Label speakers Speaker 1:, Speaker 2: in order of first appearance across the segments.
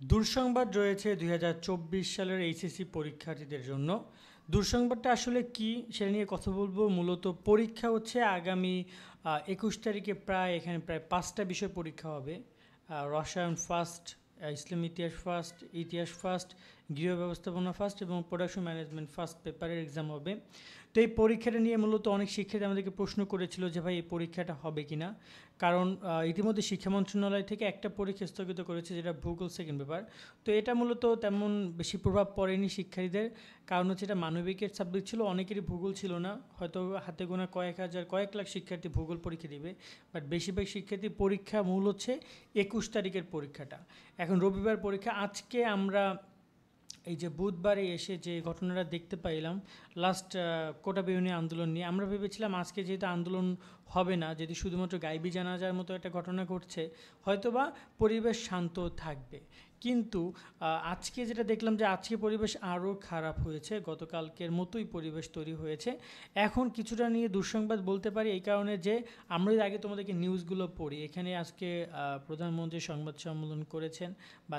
Speaker 1: দুঃসংবাদ রয়েছে ২০২৪ সালের এইচএসসি পরীক্ষার্থীদের জন্য। দুঃসংবাদটা আসলে কি সেটা নিয়ে কথা বলবো। মূলত পরীক্ষা হচ্ছে আগামী ২১ তারিখে এখানে প্রায় ৫টা বিষয় পরীক্ষা হবে। রসায়ন ফার্স্ট, ইসলাম ইতিহাস ফার্স্ট, ইতিহাস ফার্স্ট, গৃহ ব্যবস্থাপনা ফার্স্ট এবং প্রোডাকশন ম্যানেজমেন্ট ফার্স্ট পেপারের এক্সাম হবে। তো এই পরীক্ষাটা নিয়ে মূলত অনেক শিক্ষার্থী আমাদেরকে প্রশ্ন করেছিল যে ভাই এই পরীক্ষাটা হবে কি না। কারণ ইতিমধ্যে শিক্ষা মন্ত্রণালয় থেকে একটা পরীক্ষা স্থগিত করেছে, যেটা ভূগোল সেকেন্ড পেপার। তো এটা মূলত তেমন বেশি প্রভাব পড়েনি শিক্ষার্থীদের, কারণ হচ্ছে এটা মানবিকের সাবজেক্ট ছিল, অনেকেরই ভূগোল ছিল না। হয়তো হাতে গোনা কয়েক হাজার কয়েক লাখ শিক্ষার্থী ভূগোল পরীক্ষা দিবে, বাট বেশিরভাগ শিক্ষার্থী পরীক্ষা মূল হচ্ছে ২১ তারিখের পরীক্ষাটা। এখন রবিবার পরীক্ষা। আজকে আমরা এই যে বুধবারে এসে যে ঘটনাটা দেখতে পাইলাম লাস্ট কোটা বেউনি আন্দোলন নিয়ে, আমরা ভেবেছিলাম আজকে যেহেতু আন্দোলন হবে না, যদি শুধুমাত্র গাইবি জানাজার মতো একটা ঘটনা ঘটছে, হয়তোবা পরিবেশ শান্ত থাকবে। কিন্তু আজকে যেটা দেখলাম যে আজকে পরিবেশ আরও খারাপ হয়েছে, গতকালকের মতোই পরিবেশ তৈরি হয়েছে। এখন কিছুটা নিয়ে দুঃসংবাদ বলতে পারি এই কারণে যে আমরা আগে তোমাদেরকে নিউজগুলো পড়ি। এখানে আজকে প্রধানমন্ত্রী সংবাদ সম্মেলন করেছেন, বা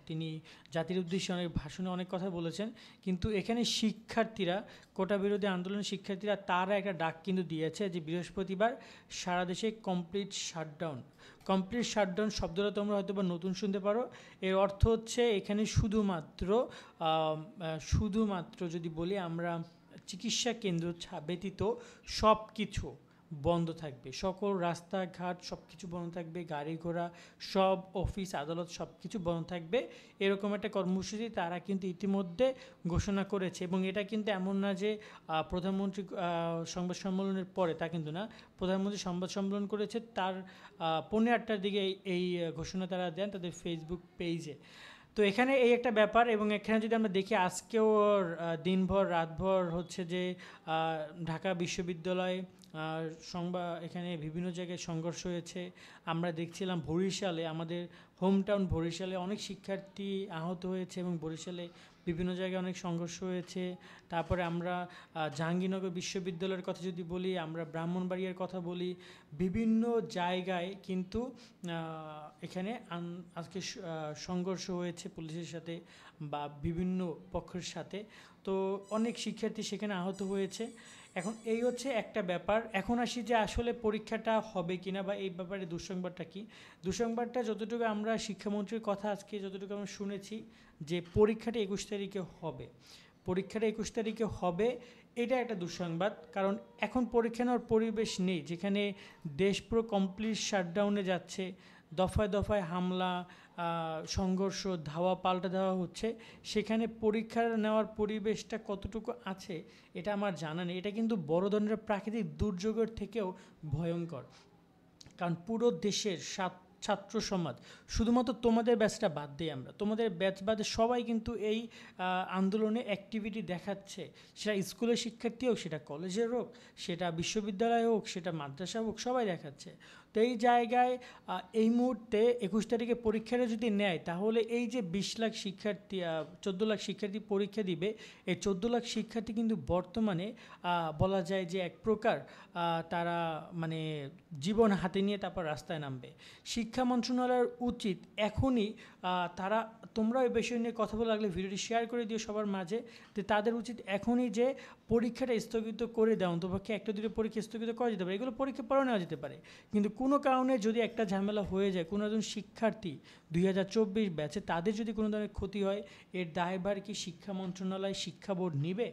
Speaker 1: তিনি জাতির উদ্দেশ্যে অনেক ভাষণে অনেক কথা বলেছেন। কিন্তু এখানে শিক্ষার্থীরা, কোটা বিরোধী আন্দোলনের শিক্ষার্থীরা তারা একটা ডাক কিন্তু দিয়েছে যে বৃহস্পতিবার সারা দেশে কমপ্লিট শাটডাউন। কমপ্লিট শাটডাউন শব্দটা তোমরা হয়তো বা নতুন শুনতে পারো। এর অর্থ হচ্ছে এখানে শুধুমাত্র যদি বলি আমরা, চিকিৎসা কেন্দ্র ব্যতীত সব কিছু বন্ধ থাকবে। সকল রাস্তাঘাট সব কিছু বন্ধ থাকবে, গাড়ি ঘোড়া সব, অফিস আদালত সব কিছু বন্ধ থাকবে। এরকম একটা কর্মসূচি তারা কিন্তু ইতিমধ্যে ঘোষণা করেছে। এবং এটা কিন্তু এমন না যে প্রধানমন্ত্রী সংবাদ সম্মেলনের পরে, তা কিন্তু না। প্রধানমন্ত্রী সংবাদ সম্মেলন করেছে তার 8:15টার দিকে এই ঘোষণা তারা দেন তাদের ফেসবুক পেজে। তো এখানে এই একটা ব্যাপার। এবং এখানে যদি আমরা দেখি আজকেও দিনভর রাতভর হচ্ছে যে ঢাকা বিশ্ববিদ্যালয় এখানে বিভিন্ন জায়গায় সংঘর্ষ হয়েছে। আমরা দেখছিলাম বরিশালে, আমাদের হোম টাউন বরিশালে অনেক শিক্ষার্থী আহত হয়েছে এবং বরিশালে বিভিন্ন জায়গায় অনেক সংঘর্ষ হয়েছে। তারপরে আমরা জাহাঙ্গীরনগর বিশ্ববিদ্যালয়ের কথা যদি বলি, আমরা ব্রাহ্মণবাড়িয়ার কথা বলি, বিভিন্ন জায়গায় কিন্তু এখানে আজকে সংঘর্ষ হয়েছে পুলিশের সাথে বা বিভিন্ন পক্ষের সাথে। তো অনেক শিক্ষার্থী সেখানে আহত হয়েছে। এখন এই হচ্ছে একটা ব্যাপার। এখন আসি যে আসলে পরীক্ষাটা হবে কিনা বা এই ব্যাপারে দুঃসংবাদটা কি। দুঃসংবাদটা যতটুকু আমরা শিক্ষামন্ত্রীর কথা আজকে যতটুকু আমরা শুনেছি যে পরীক্ষাটা ২১ তারিখে হবে। পরীক্ষাটা ২১ তারিখে হবে, এটা একটা দুঃসংবাদ। কারণ এখন পরীক্ষা নেওয়ার পরিবেশ নেই, যেখানে দেশ পুরো কমপ্লিট শাটডাউনে যাচ্ছে, দফায় দফায় হামলা, সংঘর্ষ, ধাওয়া পাল্টা দেওয়া হচ্ছে। সেখানে পরীক্ষা নেওয়ার পরিবেশটা কতটুকু আছে এটা আমার জানা নেই। এটা কিন্তু বড় ধরনের প্রাকৃতিক দুর্যোগের থেকেও ভয়ঙ্কর। কারণ পুরো দেশের ছাত্র সমাজ, শুধুমাত্র তোমাদের ব্যাচটা বাদ দিই আমরা, তোমাদের ব্যাচ বাদে সবাই কিন্তু এই আন্দোলনে অ্যাক্টিভিটি দেখাচ্ছে। সেটা স্কুলের শিক্ষার্থী হোক, সেটা কলেজের হোক, সেটা বিশ্ববিদ্যালয় হোক, সেটা মাদ্রাসা হোক, সবাই দেখাচ্ছে। তো এই জায়গায় এই মুহূর্তে ২১ তারিখে পরীক্ষাটা যদি নেয়, তাহলে এই যে ২০ লাখ শিক্ষার্থী, ১৪ লাখ শিক্ষার্থী পরীক্ষা দিবে, এই ১৪ লাখ শিক্ষার্থী কিন্তু বর্তমানে বলা যায় যে এক প্রকার তারা মানে জীবন হাতে নিয়ে তারপর রাস্তায় নামবে। শিক্ষা মন্ত্রণালয়ের উচিত এখনই তারা, তোমরা এই বিষয় নিয়ে কথা বলা লাগলে ভিডিওটি শেয়ার করে দিও সবার মাঝে, যে তাদের উচিত এখনই যে পরীক্ষাটা স্থগিত করে দেওয়া, অন্তপক্ষে একটা দুটো পরীক্ষা স্থগিত করা যেতে পারে, এগুলো পরীক্ষা পরেও নেওয়া যেতে পারে। কিন্তু কোনো কারণে যদি একটা ঝামেলা হয়ে যায়, কোনো একজন শিক্ষার্থী ২০২৪ ব্যাচে তাদের যদি কোনো ধরনের ক্ষতি হয়, এর দায়ভার কি শিক্ষা মন্ত্রণালয়, শিক্ষা বোর্ড নিবে?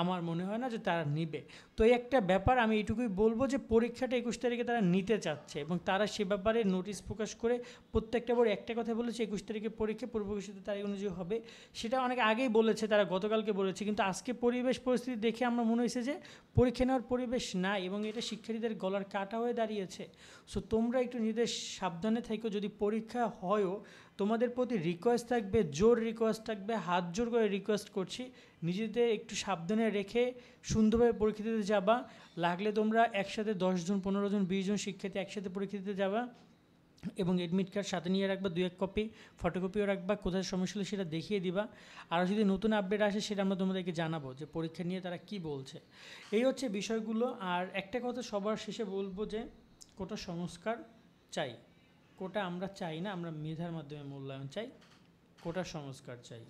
Speaker 1: আমার মনে হয় না যে তারা নিবে। তো এই একটা ব্যাপার, আমি এইটুকুই বলবো যে পরীক্ষাটা ২১ তারিখে তারা নিতে চাচ্ছে এবং তারা সে ব্যাপারে নোটিশ প্রকাশ করে প্রত্যেকটা বোর্ড একটা কথা বলেছে, ২১ তারিখে পরীক্ষা পূর্ব ঘোষিত তারিখ অনুযায়ী হবে। সেটা অনেক আগেই বলেছে, তারা গতকালকে বলেছে। কিন্তু আজকে পরিবেশ পরিস্থিতি দেখে আমার মনে হয়েছে যে পরীক্ষা নেওয়ার পরিবেশ নাই এবং এটা শিক্ষার্থীদের গলার কাটা হয়ে দাঁড়িয়েছে। সো তোমরা একটু নিজেদের সাবধানে থেকো। যদি পরীক্ষা হয়ও, তোমাদের প্রতি রিকোয়েস্ট থাকবে, জোর রিকোয়েস্ট থাকবে, হাত জোর করে রিকোয়েস্ট করছি, নিজেদের একটু সাবধানে রেখে সুন্দরভাবে পরীক্ষা দিতে যাবা। লাগলে তোমরা একসাথে ১০ জন, ১৫ জন, ২০ জন শিক্ষার্থী একসাথে পরীক্ষা দিতে যাবা এবং এডমিট কার্ড সাথে নিয়ে রাখবা, ২-১ কপি, ফটোকপিও রাখবা, কোথায় সমস্যা হলে সেটা দেখিয়ে দিবা। আর যদি নতুন আপডেট আসে সেটা আমরা তোমাদেরকে জানাবো যে পরীক্ষা নিয়ে তারা কি বলছে। এই হচ্ছে বিষয়গুলো। আর একটা কথা সবার শেষে বলবো যে কোটা সংস্কার চাই। কোটা আমরা চাই না, আমরা মেধার মাধ্যমে মূল্যায়ন চাই, কোটা সংস্কার চাই।